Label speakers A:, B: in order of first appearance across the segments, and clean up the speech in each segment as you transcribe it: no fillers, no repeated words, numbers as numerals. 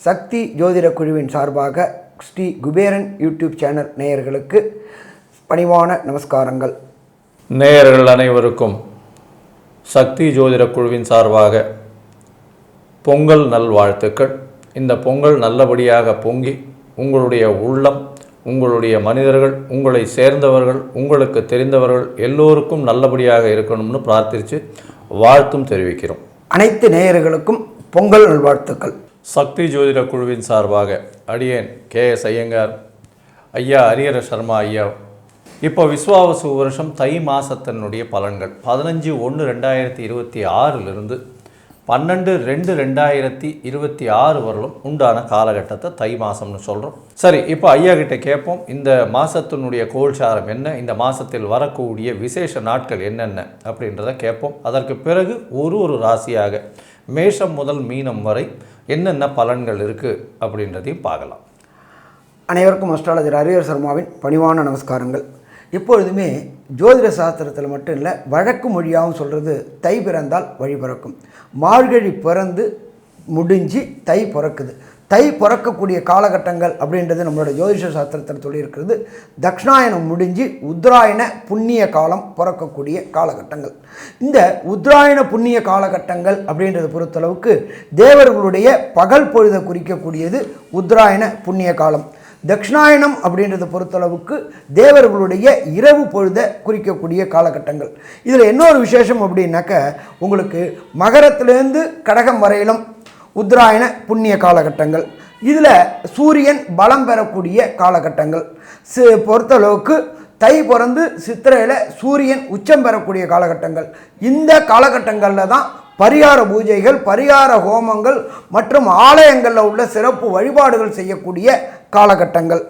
A: சக்தி ஜோதிட குழுவின் சார்பாக ஸ்ரீ குபேரன் யூடியூப் சேனல் நேயர்களுக்கு பணிவான நமஸ்காரங்கள்.
B: நேயர்கள் அனைவருக்கும் சக்தி ஜோதிட குழுவின் சார்பாக பொங்கல் நல்வாழ்த்துக்கள். இந்த பொங்கல் நல்லபடியாக பொங்கி உங்களுடைய உள்ளம், உங்களுடைய மனிதர்கள், உங்களை சேர்ந்தவர்கள், உங்களுக்கு தெரிந்தவர்கள் எல்லோருக்கும் நல்லபடியாக இருக்கணும்னு பிரார்த்தித்து வாழ்த்தும் தெரிவிக்கிறோம்.
A: அனைத்து நேயர்களுக்கும் பொங்கல் நல்வாழ்த்துக்கள்.
B: சக்தி ஜோதிட குழுவின் சார்பாக அடியேன் KS ஐயங்கார் ஐயா, ஹரிஹர சர்மா ஐயா. இப்போ விஸ்வாவசு வருஷம் தை மாதத்தினுடைய பலன்கள் 15/1/2026 12/2/2026 வரலும் உண்டான காலகட்டத்தை தை மாதம்னு சொல்கிறோம். சரி, இப்போ ஐயா கிட்ட கேட்போம், இந்த மாதத்தினுடைய கோல்சாரம் என்ன, இந்த மாதத்தில் வரக்கூடிய விசேஷ நாட்கள் என்னென்ன அப்படின்றத கேட்போம். அதற்கு பிறகு ஒரு ராசியாக மேஷம் முதல் மீனம் வரை என்னென்ன பலன்கள் இருக்குது அப்படின்றதையும் பார்க்கலாம்.
A: அனைவருக்கும் அஸ்ட்ராலஜர் ஹரிஹர சர்மாவின் பணிவான நமஸ்காரங்கள். எப்பொழுதுமே ஜோதிட சாஸ்திரத்தில் மட்டும் இல்லை, வழக்கு மொழியாகவும் சொல்கிறது தை பிறந்தால் வழி பிறக்கும். மார்கழி பிறந்து முடிஞ்சு தை பிறக்குது. தை பிறக்கக்கூடிய காலகட்டங்கள் அப்படின்றது நம்மளோட ஜோதிஷ சாஸ்திரத்தில் சொல்லியிருக்கிறது. தக்ஷணாயனம் முடிஞ்சு உத்தராயண புண்ணிய காலம் பிறக்கக்கூடிய காலகட்டங்கள். இந்த உத்தராயண புண்ணிய காலகட்டங்கள் அப்படின்றத பொறுத்தளவுக்கு தேவர்களுடைய பகல் பொழுதை குறிக்கக்கூடியது உத்தராயண புண்ணிய காலம். தக்ஷணாயனம் அப்படின்றத பொறுத்தளவுக்கு தேவர்களுடைய இரவு பொழுதை குறிக்கக்கூடிய காலகட்டங்கள். இதில் இன்னொரு விசேஷம் அப்படின்னாக்க, உங்களுக்கு மகரத்திலேருந்து கடகம் வரையிலும் உத்தராயண புண்ணிய காலகட்டங்கள். இதில் சூரியன் பலம் பெறக்கூடிய காலகட்டங்கள். பொறுத்தளவுக்கு தை பிறந்து சித்திரையில் சூரியன் உச்சம் பெறக்கூடிய காலகட்டங்கள். இந்த காலகட்டங்களில் தான் பரிகார பூஜைகள், பரிகார ஹோமங்கள் மற்றும் ஆலயங்களில் உள்ள சிறப்பு வழிபாடுகள் செய்யக்கூடிய காலகட்டங்கள்.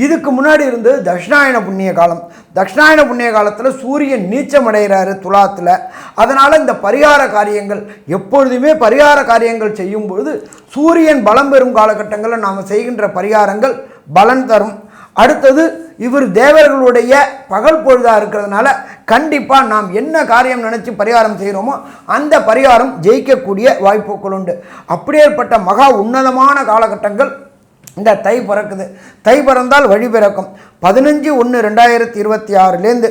A: இதுக்கு முன்னாடி இருந்தது தட்சிணாயன புண்ணிய காலம். தட்சிணாயன புண்ணிய காலத்தில் சூரியன் நீச்சம் அடைகிறாரு துலாத்தில். அதனால் இந்த பரிகார காரியங்கள், எப்பொழுதுமே பரிகார காரியங்கள் செய்யும் பொழுது சூரியன் பலம் பெறும் காலகட்டங்களில் நாம் செய்கின்ற பரிகாரங்கள் பலன் தரும். அடுத்தது, இவர் தேவர்களுடைய பகல் பொழுதாக இருக்கிறதுனால கண்டிப்பாக நாம் என்ன காரியம் நினச்சி பரிகாரம் செய்கிறோமோ அந்த பரிகாரம் ஜெயிக்கக்கூடிய வாய்ப்புகள் உண்டு. அப்படியேற்பட்ட மகா உன்னதமான காலகட்டங்கள் இந்த தை பிறக்குது. தை பிறந்தால் வழி பிறக்கும். 15/1/2026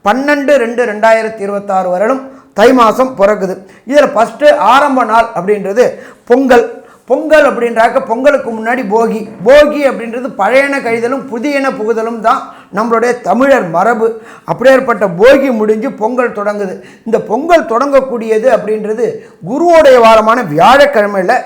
A: 12/2/2026 வரலும் தை மாதம் பிறக்குது. இதில் ஃபஸ்ட்டு ஆரம்ப நாள் அப்படின்றது பொங்கல். பொங்கல் அப்படின்றாக்க பொங்கலுக்கு முன்னாடி போகி. போகி அப்படின்றது பழையன கழிதலும் புதியன புகுதலும் தான் நம்மளுடைய தமிழர் மரபு. அப்படியேற்பட்ட போகி முடிஞ்சு பொங்கல் தொடங்குது. இந்த பொங்கல் தொடங்கக்கூடியது அப்படின்றது குருவோடைய வாரமான வியாழக்கிழமையில்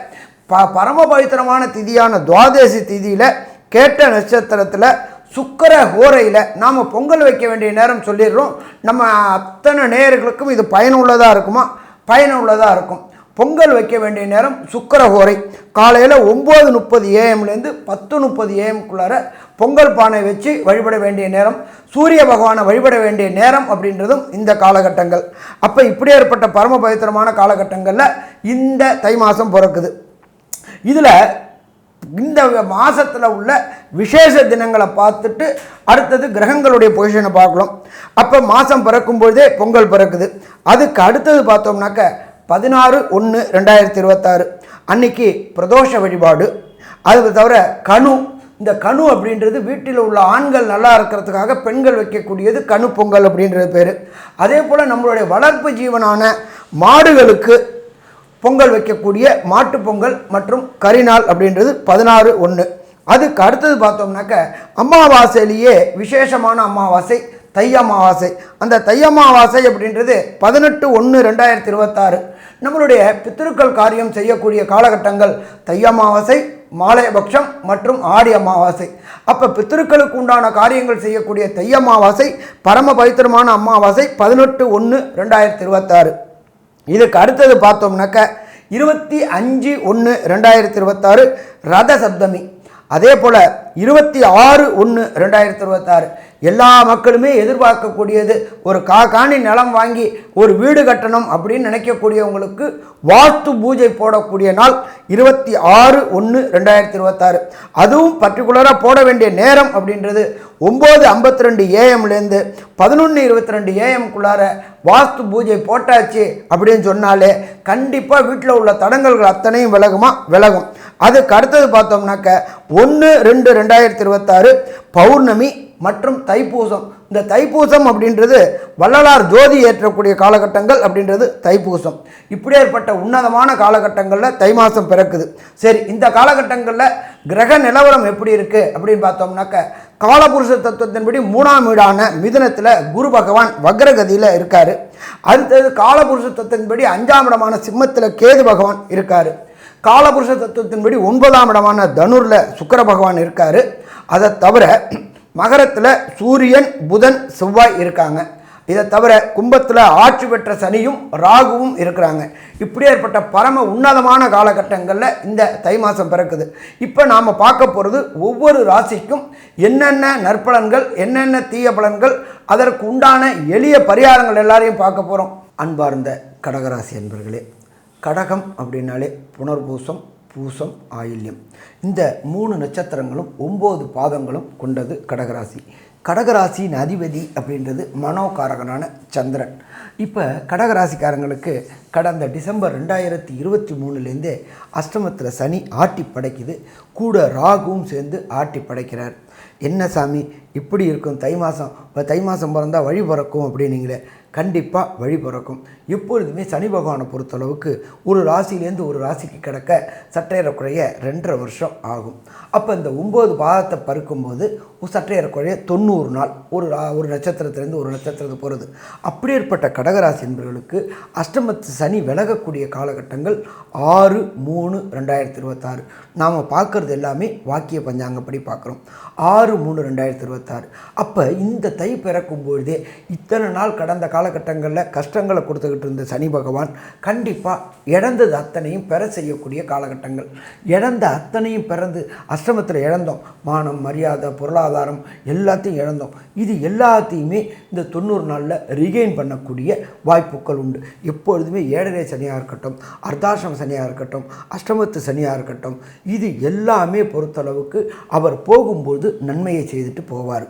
A: பரம பவித்திரமான திதியான துவாதசி திதியில் கேட்ட நட்சத்திரத்தில் சுக்கிர ஹோரையில் நாம் பொங்கல் வைக்க வேண்டிய நேரம் சொல்லிடுறோம். நம்ம அத்தனை நேயர்களுக்கும் இது பயனுள்ளதாக இருக்குமா? பயனுள்ளதாக இருக்கும். பொங்கல் வைக்க வேண்டிய நேரம் சுக்கிர ஹோரை. காலையில் 9:30 AM - 10:30 AM பொங்கல் பானை வச்சு வழிபட வேண்டிய நேரம், சூரிய பகவானை வழிபட வேண்டிய நேரம் அப்படின்றதும் இந்த காலகட்டங்கள். அப்போ இப்படி ஏற்பட்ட பரம பவித்திரமான காலகட்டங்களில் இந்த தை மாதம் பிறக்குது. இதில் இந்த மாதத்தில் உள்ள விசேஷ தினங்களை பார்த்துட்டு அடுத்தது கிரகங்களுடைய பொசிஷனை பார்க்கலாம். அப்போ மாதம் பிறக்கும்போதே பொங்கல் பிறக்குது. அதுக்கு அடுத்தது பார்த்தோம்னாக்க 16/1/2026 அன்னைக்கு பிரதோஷ வழிபாடு. அது தவிர கணு. இந்த கணு அப்படின்றது வீட்டில் உள்ள ஆண்கள் நல்லா இருக்கிறதுக்காக பெண்கள் வைக்கக்கூடியது கணு பொங்கல் அப்படின்றது பேர். அதே போல் நம்மளுடைய வளர்ப்பு ஜீவனான மாடுகளுக்கு பொங்கல் வைக்கக்கூடிய மாட்டு பொங்கல் மற்றும் கரிநாள் அப்படின்றது 16/1. அதுக்கு அடுத்தது பார்த்தோம்னாக்க அமாவாசையிலேயே விசேஷமான அமாவாசை தை அமாவாசை. அந்த தை அமாவாசை அப்படின்றது 18/1/2026 நம்மளுடைய பித்திருக்கள் காரியம் செய்யக்கூடிய காலகட்டங்கள் தை அமாவாசை, மாலையபக்ஷம் மற்றும் ஆடி அமாவாசை. அப்போ பித்திருக்களுக்கு உண்டான காரியங்கள் செய்யக்கூடிய தை அமாவாசை பரம பவித்திரமான அமாவாசை 18/1/2026. இதுக்கு அடுத்தது பார்த்தோம்னாக்க 25/1/2026 ரத சப்தமி. அதே போல் 26/1/2026 எல்லா மக்களுமே எதிர்பார்க்கக்கூடியது. ஒரு காணி நிலம் வாங்கி ஒரு வீடு கட்டணும் அப்படின்னு நினைக்கக்கூடியவங்களுக்கு வாஸ்து பூஜை போடக்கூடிய நாள் 26/1/2026. அதுவும் பர்டிகுலராக போட வேண்டிய நேரம் அப்படின்றது 9:52 AM - 11:22 AM வாஸ்து பூஜை போட்டாச்சு அப்படின்னு சொன்னாலே கண்டிப்பாக வீட்டில் உள்ள தடங்கல்கள் அத்தனையும் விலகும். அதுக்கு அடுத்தது பார்த்தோம்னாக்க 1/2/2026 பௌர்ணமி மற்றும் தைப்பூசம். இந்த தைப்பூசம் அப்படின்றது வள்ளலார் ஜோதி ஏற்றக்கூடிய காலகட்டங்கள் அப்படின்றது தைப்பூசம். இப்படி ஏற்பட்ட உன்னதமான காலகட்டங்களில் தை மாதம் பிறக்குது. சரி, இந்த காலகட்டங்களில் கிரக நிலவரம் எப்படி இருக்குது அப்படின்னு பார்த்தோம்னாக்க காலபுருஷ தத்துவத்தின்படி 3ஆம் வீடான மிதுனத்தில் குரு பகவான் வக்ரகதியில் இருக்கார். அடுத்தது காலபுருஷ தத்துவத்தின்படி 5ஆம் இடமான சிம்மத்தில் கேது பகவான் இருக்கார். காலபுருஷ தத்துவத்தின்படி 9ஆம் இடமான தனுரில் சுக்கிர பகவான் இருக்கார். அதை தவிர மகரத்தில் சூரியன், புதன், செவ்வாய் இருக்காங்க. இதை தவிர கும்பத்தில் ஆட்சி பெற்ற சனியும் ராகுவும் இருக்கிறாங்க. இப்படி ஏற்பட்ட பரம உன்னதமான காலகட்டங்களில் இந்த தை மாதம் பிறக்குது. இப்போ நாம் பார்க்க போகிறது ஒவ்வொரு ராசிக்கும் என்னென்ன நற்பலன்கள், என்னென்ன தீய பலன்கள், அதற்கு உண்டான எளிய பரிகாரங்கள் எல்லாரையும் பார்க்க போகிறோம். அன்பார்ந்த கடகராசி என்பர்களே, கடகம் அப்படின்னாலே புனர்பூசம், பூசம், ஆயில்யம், இந்த 3 நட்சத்திரங்களும் 9 பாதங்களும் கொண்டது கடகராசி. கடகராசியின் அதிபதி அப்படின்றது மனோகாரகனான சந்திரன். இப்போ கடகராசிக்காரங்களுக்கு கடந்த டிசம்பர் 2023 அஷ்டமத்தில் சனி ஆட்டி படைக்குது. கூட ராகுவும் சேர்ந்து ஆட்டி படைக்கிறார். என்ன சாமி இப்படி இருக்கும், தை மாதம் பிறந்தால் வழி பிறக்கும் அப்படின்னீங்களே, கண்டிப்பாக வழி பிறக்கும். எப்பொழுதுமே சனி பகவானை பொறுத்தளவுக்கு ஒரு ராசியிலேருந்து ஒரு ராசிக்கு கிடக்க சற்றேறக்குறைய 2.5 வருஷம் ஆகும். அப்போ இந்த 9 பாதத்தை பருக்கும்போது சற்றேறக்குறைய 90 நாள் ஒரு நட்சத்திரத்திலேருந்து ஒரு நட்சத்திரத்துக்கு போகிறது. அப்படி ஏற்பட்ட கடகராசி என்பவர்களுக்கு அஷ்டமத்து சனி விலகக்கூடிய காலகட்டங்கள் 6/3/2026. நாம் பார்க்குறது எல்லாமே வாக்கிய பஞ்சாங்கப்படி பார்க்குறோம். 6/3/2026. அப்போ இந்த தை பிறக்கும் பொழுதே இத்தனை நாள் கடந்த காலகட்டங்களில் கஷ்டங்களை கொடுத்துக்கிட்டு இருந்த சனி பகவான் கண்டிப்பாக இழந்தது அத்தனையும் பெற செய்யக்கூடிய காலகட்டங்கள். இழந்த அத்தனையும் பிறந்து அஷ்டமத்தில் இழந்தோம். மானம், மரியாதை, பொருளாதாரம் எல்லாத்தையும் இழந்தோம். இது எல்லாத்தையுமே இந்த 90 நாளில் ரீகெயின் பண்ணக்கூடிய வாய்ப்புகள் உண்டு. எப்பொழுதுமே 7.5 சனியாக இருக்கட்டும், அர்த்தாசிரம சனியாக இருக்கட்டும், அஷ்டமத்து சனியாக இருக்கட்டும், இது எல்லாமே பொறுத்தளவுக்கு அவர் போகும்போது நன்மையை செய்துட்டு போவார்.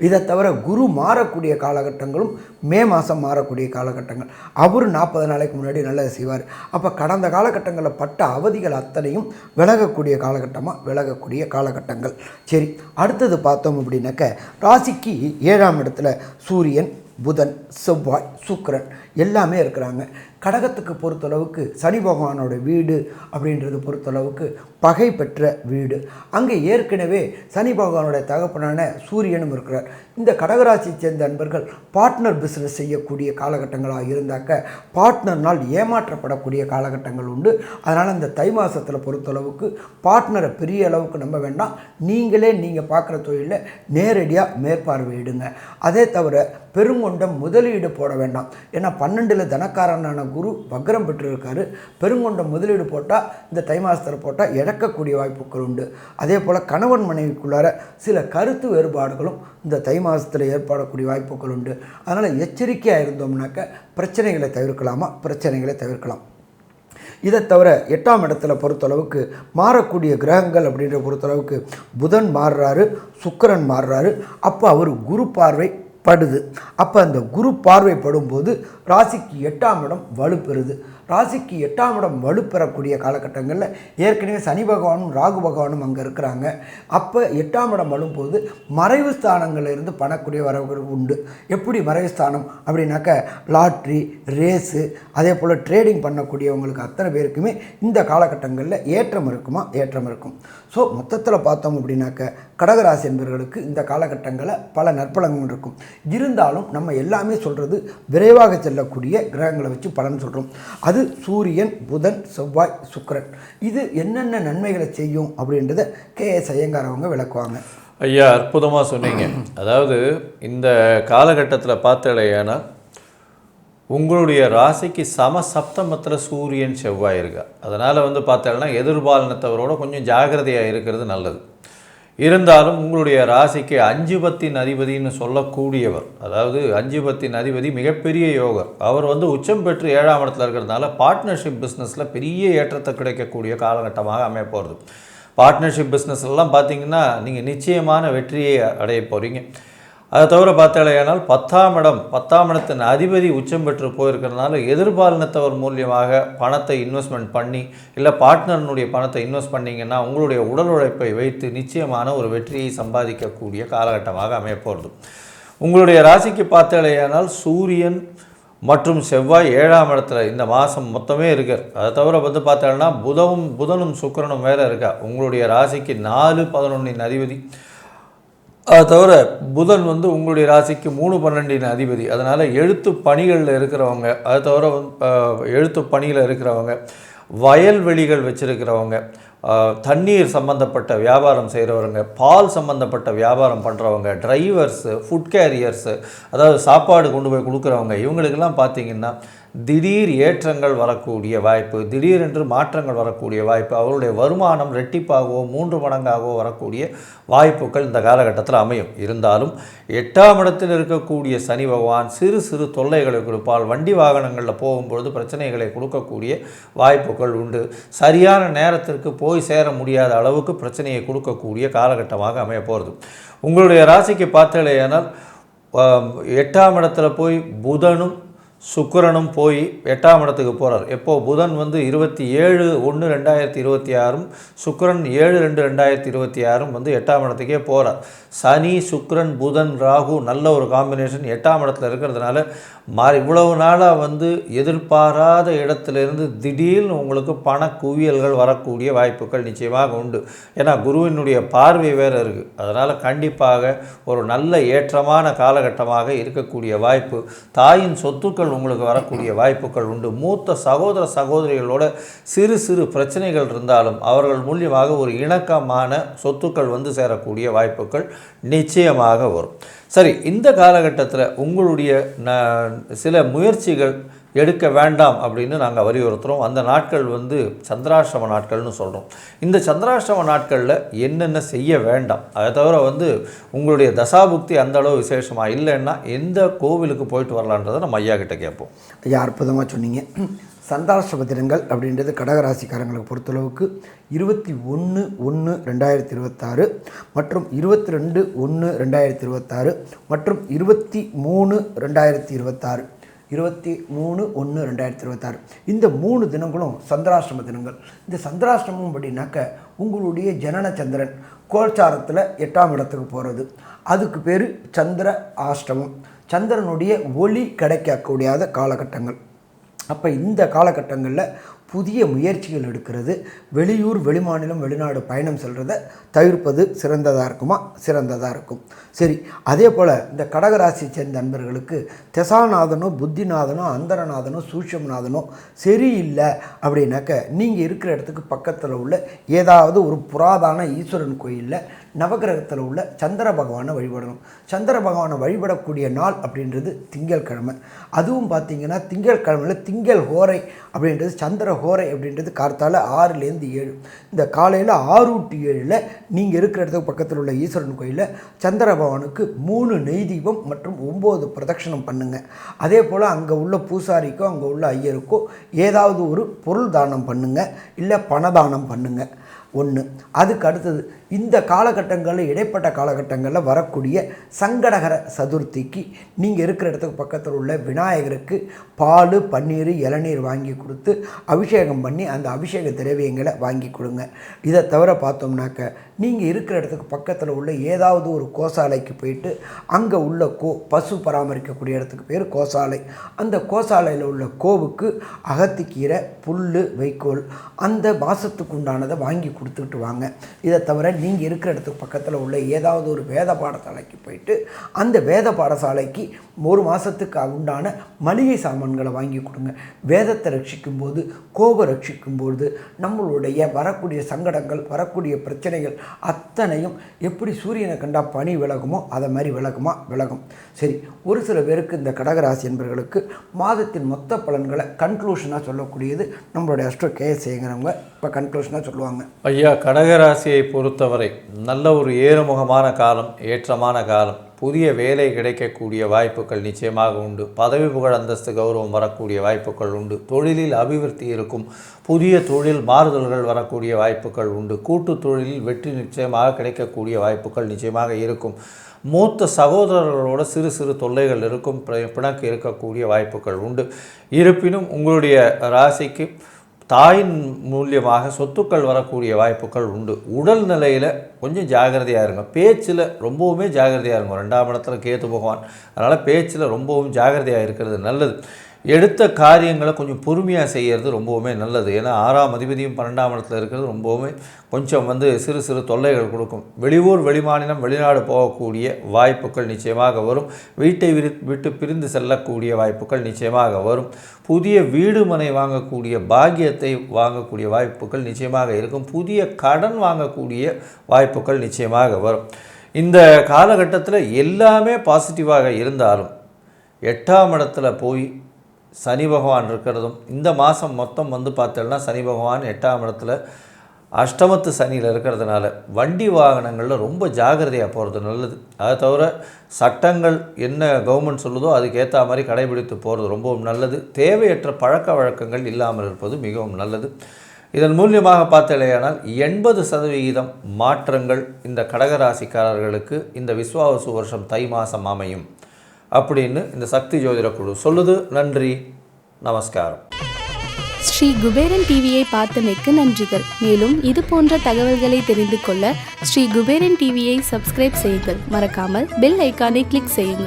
A: இதை தவிர குரு மாறக்கூடிய காலகட்டங்களும் மே மாதம் மாறக்கூடிய காலகட்டங்கள். அவர் 40 நாளைக்கு முன்னாடி நல்லதை செய்வார். அப்போ கடந்த காலகட்டங்களில் பட்ட அவதிகள் அத்தனையும் விலகக்கூடிய விலகக்கூடிய காலகட்டங்கள். சரி, அடுத்தது பார்த்தோம் அப்படின்னாக்க ராசிக்கு 7ஆம் இடத்துல சூரியன், புதன், செவ்வாய், சுக்கிரன் எல்லாமே இருக்கிறாங்க. கடகத்துக்கு பொறுத்தளவுக்கு சனி பகவானோட வீடு அப்படின்றது பொறுத்தளவுக்கு பகை பெற்ற வீடு. அங்கே ஏற்கனவே சனி பகவானுடைய தகப்பனான சூரியனும் இருக்கிறார். இந்த கடகராசியை சேர்ந்த நண்பர்கள் பார்ட்னர் பிஸ்னஸ் செய்யக்கூடிய காலகட்டங்களாக இருந்தாக்க பார்ட்னர்னால் ஏமாற்றப்படக்கூடிய காலகட்டங்கள் உண்டு. அதனால் இந்த தை மாதத்தில் பொறுத்தளவுக்கு பார்ட்னரை பெரிய அளவுக்கு நம்ப வேண்டாம். நீங்கள் பார்க்குற தொழிலில் நேரடியாக மேற்பார்வையிடுங்க. அதே தவிர பெருங்கொண்டம் முதலீடு போட வேண்டாம். ஏன்னா 12ல் தனக்காரனான குரு வக்ரம் பெற்றிருக்காரு. பெருங்கொண்டம் முதலீடு போட்டால் இந்த தை மாதத்தில் போட்டால் இழக்கக்கூடிய வாய்ப்புகள் உண்டு. அதே போல் கணவன் மனைவிக்குள்ளார சில கருத்து வேறுபாடுகளும் இந்த தை மாதத்தில் ஏற்படக்கூடிய வாய்ப்புகள் உண்டு. அதனால் எச்சரிக்கையாக இருந்தோம்னாக்க பிரச்சனைகளை தவிர்க்கலாம். இதை தவிர 8ஆம் இடத்துல பொறுத்தளவுக்கு மாறக்கூடிய கிரகங்கள் அப்படின்ற பொறுத்தளவுக்கு புதன் மாறுறாரு, சுக்கிரன் மாறுறாரு. அப்போ அவர் குரு பார்வை படுது. அப்போ அந்த குரு பார்வைப்படும்போது ராசிக்கு 8ஆம் இடம் வலுப்பெறுது. ராசிக்கு 8ஆம் இடம் வலுப்பெறக்கூடிய காலகட்டங்களில் ஏற்கனவே சனி பகவானும் ராகு பகவானும் அங்கே இருக்கிறாங்க. அப்போ 8ஆம் இடம் வலும்போது மறைவு ஸ்தானங்களிலிருந்து பணக்கூடிய வரவுகள் உண்டு. எப்படி மறைவு ஸ்தானம் அப்படின்னாக்க லாட்ரி, ரேஸு, அதே போல் ட்ரேடிங் பண்ணக்கூடியவங்களுக்கு அத்தனை பேருக்குமே இந்த காலகட்டங்களில் ஏற்றம் இருக்கும். ஸோ மொத்தத்தில் பார்த்தோம் அப்படின்னாக்க கடகராசி என்பவர்களுக்கு இந்த காலகட்டங்களில் பல நற்பலன்கள் இருக்கும். இருந்தாலும் நம்ம எல்லாமே சொல்கிறது விரைவாக செல்லக்கூடிய கிரகங்களை வச்சு பலன் சொல்கிறோம். அது சூரியன், புதன், செவ்வாய், சுக்கிரன். இது என்னென்ன நன்மைகளை செய்யும் அப்படின்றத KS ஐயங்கார் அவங்க விளக்குவாங்க.
B: ஐயா, அற்புதமாக சொன்னீங்க. அதாவது இந்த காலகட்டத்தில் பார்த்தலையானா உங்களுடைய ராசிக்கு சப்தமத்தில் சூரியன், செவ்வாய் இருக்கா. அதனால் பார்த்தேன்னா எதிர்பாலினத்தவரோட கொஞ்சம் ஜாகிரதையாக இருக்கிறது நல்லது. இருந்தாலும் உங்களுடைய ராசிக்கு அஞ்சுபத்தின் அதிபதினு சொல்லக்கூடியவர், அதாவது அஞ்சுபத்தின் அதிபதி மிகப்பெரிய யோகர், அவர் வந்து உச்சம் பெற்று 7ஆம் இடத்துல இருக்கிறதுனால பார்ட்னர்ஷிப் பிஸ்னஸில் பெரிய ஏற்றத்தை கிடைக்கக்கூடிய காலகட்டமாக அமைய போகிறது. பார்ட்னர்ஷிப் பிஸ்னஸ்லாம் பார்த்தீங்கன்னா நீங்கள் நிச்சயமான வெற்றியை அடைய போகிறீங்க. அதை தவிர பார்த்தாலேயானால் 10ஆம் இடத்தின் அதிபதி உச்சம் பெற்று போயிருக்கிறதுனால எதிர்பாலினத்தவர் மூலியமாக பணத்தை இன்வெஸ்ட்மெண்ட் பண்ணி இல்லை பார்ட்னர்னுடைய பணத்தை இன்வெஸ்ட் பண்ணிங்கன்னா உங்களுடைய உடல் உழைப்பை வைத்து நிச்சயமான ஒரு வெற்றியை சம்பாதிக்கக்கூடிய காலகட்டமாக அமைய போகிறது. உங்களுடைய ராசிக்கு பார்த்தாலேயானால் சூரியன் மற்றும் செவ்வாய் 7ஆம் இடத்துல இந்த மாதம் மொத்தமே இருக்கார். அதை தவிர வந்து பார்த்தாங்கன்னா புதனும் சுக்கிரனும் வேறு இருக்கா. உங்களுடைய ராசிக்கு 4-11 அதிபதி. அதை தவிர புதன் வந்து உங்களுடைய ராசிக்கு 3-12 அதிபதி. அதனால் எழுத்து பணிகளில் இருக்கிறவங்க, அதை தவிர எழுத்து பணியில் இருக்கிறவங்க, வயல்வெளிகள் வச்சுருக்கிறவங்க, தண்ணீர் சம்மந்தப்பட்ட வியாபாரம் செய்கிறவங்க, பால் சம்மந்தப்பட்ட வியாபாரம் பண்ணுறவங்க, டிரைவர்ஸு, ஃபுட் கேரியர்ஸு, அதாவது சாப்பாடு கொண்டு போய் கொடுக்குறவங்க, இவங்களுக்கெல்லாம் பார்த்திங்கன்னா திடீர் ஏற்றங்கள் வரக்கூடிய வாய்ப்பு, திடீரென்று மாற்றங்கள் வரக்கூடிய வாய்ப்பு, அவருடைய வருமானம் ரெட்டிப்பாகவோ 3 மடங்காகவோ வரக்கூடிய வாய்ப்புகள் இந்த காலகட்டத்தில் அமையும். இருந்தாலும் 8ஆம் இடத்தில் இருக்கக்கூடிய சனி பகவான் சிறு சிறு தொல்லைகளை கொடுப்பால், வண்டி வாகனங்களில் போகும்பொழுது பிரச்சனைகளை கொடுக்கக்கூடிய வாய்ப்புகள் உண்டு. சரியான நேரத்திற்கு போய் சேர முடியாத அளவுக்கு பிரச்சனையை கொடுக்கக்கூடிய காலகட்டமாக அமைய போகிறது. உங்களுடைய ராசிக்கு பார்த்தலையானால் 8ஆம் இடத்துல போய் புதனும் சுக்கிரனும் போய் 8ஆம் இடத்துக்கு போகிறார். எப்போது புதன் வந்து 27/1/2026, சுக்கிரன் 7/2/2026 வந்து 8ஆம் இடத்துக்கே போகிறார். சனி, சுக்கிரன், புதன், ராகு நல்ல ஒரு காம்பினேஷன் 8ஆம் இடத்துல இருக்கிறதுனால இவ்வளவு நாளாக வந்து எதிர்பாராத இடத்துலேருந்து திடீர்னு உங்களுக்கு பண குவியல்கள் வரக்கூடிய வாய்ப்புகள் நிச்சயமாக உண்டு. ஏன்னா குருவினுடைய பார்வை வேறு இருக்குது. அதனால் கண்டிப்பாக ஒரு நல்ல ஏற்றமான காலகட்டமாக இருக்கக்கூடிய வாய்ப்பு. தாயின் சொத்துக்கள் உங்களுக்கு வரக்கூடிய வாய்ப்புகள் உண்டு. மூத்த சகோதர சகோதரிகளோட சிறு சிறு பிரச்சனைகள் இருந்தாலும் அவர்கள் மூலியமாக ஒரு இணக்கமான சொத்துக்கள் வந்து சேரக்கூடிய வாய்ப்புகள் நிச்சயமாக வரும். சரி, இந்த காலகட்டத்தில் உங்களுடைய சில முயற்சிகள் எடுக்க வேண்டாம் அப்படின்னு நாங்கள் வலியுறுத்துகிறோம். அந்த நாட்கள் வந்து சந்திராஷ்டம நாட்கள்னு சொல்கிறோம். இந்த சந்திராஷ்டம நாட்களில் என்னென்ன செய்ய வேண்டாம், அதை தவிர வந்து உங்களுடைய தசாபுக்தி அந்த அளவு விசேஷமாக இல்லைன்னா எந்த கோவிலுக்கு போயிட்டு வரலான்றதை நம்ம ஐயா கிட்ட கேட்போம்.
A: ஐயா, அற்புதமாக சொன்னீங்க. சந்திராஷ்டம தினங்கள் அப்படின்றது கடகராசிக்காரங்களுக்கு பொறுத்தளவுக்கு 21/1/2026 மற்றும் 22/1/2026 மற்றும் 23/2026 23/1/2026 இந்த 3 தினங்களும் சந்திராஷ்டம தினங்கள். இந்த சந்திராஷ்டமம் அப்படின்னாக்க உங்களுடைய ஜனன சந்திரன் கோல்சாரத்தில் 8ஆம் இடத்துக்கு போகிறது. அதுக்கு பேர் சந்திர ஆஷ்டமம். சந்திரனுடைய ஒளி கிடைக்கக்கூடியாத காலகட்டங்கள். அப்போ இந்த காலகட்டங்களில் புதிய முயற்சிகள் எடுக்கிறது, வெளியூர், வெளிமாநிலம், வெளிநாடு பயணம் செல்கிறத தவிர்ப்பது சிறந்ததாக இருக்குமா? சிறந்ததாக இருக்கும். சரி, அதே போல் இந்த கடகராசியை சேர்ந்த நண்பர்களுக்கு திசாநாதனோ, புத்திநாதனோ, அந்தரநாதனோ, சூட்சமநாதனோ சரியில்லை அப்படின்னாக்க நீங்கள் இருக்கிற இடத்துக்கு பக்கத்தில் உள்ள ஏதாவது ஒரு புராதான ஈஸ்வரன் கோயிலில் நவகிரகத்தில் உள்ள சந்திர பகவானை வழிபடணும். சந்திர பகவானை வழிபடக்கூடிய நாள் அப்படின்றது திங்கட்கிழமை. அதுவும் பார்த்திங்கன்னா திங்கட்கிழமையில் திங்கள் ஹோரை அப்படின்றது, சந்திர ஹோரை அப்படின்றது கார்த்தால 6லேருந்து 7. இந்த காலையில் 6 to 7 நீங்கள் இருக்கிற இடத்துக்கு பக்கத்தில் உள்ள ஈஸ்வரன் கோயிலில் சந்திர பகவானுக்கு 3 நெய் தீபம் மற்றும் 9 பிரதட்சணம் பண்ணுங்கள். அதே போல் அங்கே உள்ள பூசாரிக்கோ அங்கே உள்ள ஐயருக்கோ ஏதாவது ஒரு பொருள் தானம் பண்ணுங்கள், இல்லை பணதானம் பண்ணுங்கள். 1. அதுக்கு அடுத்தது இந்த காலகட்டங்களில், இடைப்பட்ட காலகட்டங்களில் வரக்கூடிய சங்கடகர சதுர்த்திக்கு நீங்கள் இருக்கிற இடத்துக்கு பக்கத்தில் உள்ள விநாயகருக்கு பால், பன்னீர், இளநீர் வாங்கி கொடுத்து அபிஷேகம் பண்ணி அந்த அபிஷேக திரவியங்களை வாங்கி கொடுங்க. இதை தவிர பார்த்தோம்னாக்க நீங்கள் இருக்கிற இடத்துக்கு பக்கத்தில் உள்ள ஏதாவது ஒரு கோசாலைக்கு போயிட்டு அங்கே உள்ள பசு பராமரிக்கக்கூடிய இடத்துக்கு பேர் கோசாலை. அந்த கோசாலையில் உள்ள கோவுக்கு அகத்திக்கீரை, புல், வைக்கோல் அந்த மாதத்துக்கு உண்டானதை வாங்கி கொடுத்துட்டு வாங்க. இதை தவிர நீங்கள் இருக்கிற இடத்துக்கு பக்கத்தில் உள்ள ஏதாவது ஒரு வேத பாடசாலைக்கு போயிட்டு அந்த வேத பாடசாலைக்கு 1 மாதத்துக்கு உண்டான மளிகை சாமான்களை வாங்கி கொடுங்க. வேதத்தை ரட்சிக்கும்போது, கோபை ரட்சிக்கும்போது நம்மளுடைய வரக்கூடிய சங்கடங்கள், வரக்கூடிய பிரச்சனைகள் அத்தனையும் எப்படி சூரியனை கண்டா பனி விலகுமோ அதை மாதிரி விலகும். சரி, ஒரு சில பேருக்கு இந்த கடகராசி என்பவர்களுக்கு மாதத்தின் மொத்த பலன்களை கன்க்ளூஷனாக சொல்லக்கூடியது நம்மளுடைய அஸ்ட்ரோ KS சேகரவங்க இப்போ கன்க்ளூஷனாக சொல்லுவாங்க.
B: ஐயா, கடகராசியை பொறுத்த பொறுத்தவரை நல்ல ஒரு ஏறுமுகமான காலம், ஏற்றமான காலம். புதிய வேலை கிடைக்கக்கூடிய வாய்ப்புகள் நிச்சயமாக உண்டு. பதவி புகழ் அந்தஸ்து கௌரவம் வரக்கூடிய வாய்ப்புகள் உண்டு. தொழிலில் அபிவிருத்தி இருக்கும். புதிய தொழில் மாறுதல்கள் வரக்கூடிய வாய்ப்புகள் உண்டு. கூட்டு தொழிலில் வெற்றி நிச்சயமாக கிடைக்கக்கூடிய வாய்ப்புகள் நிச்சயமாக இருக்கும். மூத்த சகோதரர்களோட சிறு சிறு தொல்லைகள் இருக்கும், பிணக்கு இருக்கக்கூடிய வாய்ப்புகள் உண்டு. இருப்பினும் உங்களுடைய ராசிக்கு தாயின் மூலியமாக சொத்துக்கள் வரக்கூடிய வாய்ப்புகள் உண்டு. உடல் நிலையில் கொஞ்சம் ஜாகிரதையாக இருங்க. பேச்சில் ரொம்பவுமே ஜாகிரதையாக இருங்க. 2ஆம் இடத்துல கேது பகவான், அதனால் பேச்சில் ரொம்பவும் ஜாகிரதையாக இருக்கிறது நல்லது. எடுத்த காரியங்களை கொஞ்சம் பொறுமையாக செய்கிறது ரொம்பவுமே நல்லது. ஏன்னா 6ஆம் அதிபதியும் 12ஆம் இடத்துல இருக்கிறது ரொம்பவுமே கொஞ்சம் சிறு சிறு தொல்லைகள் கொடுக்கும். வெளியூர் வெளிமாநிலம் வெளிநாடு போகக்கூடிய வாய்ப்புகள் நிச்சயமாக வரும். வீட்டை விட்டு பிரிந்து செல்லக்கூடிய வாய்ப்புகள் நிச்சயமாக வரும். புதிய வீடு மனை வாங்கக்கூடிய பாக்கியத்தை வாங்கக்கூடிய வாய்ப்புகள் நிச்சயமாக இருக்கும். புதிய கடன் வாங்கக்கூடிய வாய்ப்புகள் நிச்சயமாக வரும். இந்த காலகட்டத்தில் எல்லாமே பாசிட்டிவாக இருந்தாலும் 8ஆம் இடத்துல போய் சனி பகவான் இருக்கிறதும், இந்த மாதம் மொத்தம் பார்த்தோம்னா சனி பகவான் 8ஆம் இடத்துல அஷ்டமத்து சனியில் இருக்கிறதுனால வண்டி வாகனங்களில் ரொம்ப ஜாகிரதையாக போகிறது நல்லது. அதை தவிர சட்டங்கள் என்ன கவர்மெண்ட் சொல்லுதோ அதுக்கேற்ற மாதிரி கடைபிடித்து போகிறது ரொம்பவும் நல்லது. தேவையற்ற பழக்க வழக்கங்கள் இல்லாமல் இருப்பது மிகவும் நல்லது. இதன் மூலியமாக பார்த்தலையானால் 80% மாற்றங்கள் இந்த கடகராசிக்காரர்களுக்கு இந்த விஸ்வாவசு வருஷம் தை மாதம் அமையும் அப்படின்னு இந்த சக்தி ஜோதிட குழு சொல்லுது. நன்றி, நமஸ்காரம்.
C: ஸ்ரீ குபேரன் டிவியை பார்த்தமைக்கு நன்றிகள். மேலும் இது போன்ற தகவல்களை தெரிந்து கொள்ள ஸ்ரீ குபேரன் டிவியை சப்ஸ்கிரைப் செய்யுங்கள். மறக்காமல் பெல் ஐக்கானை கிளிக் செய்யுங்கள்.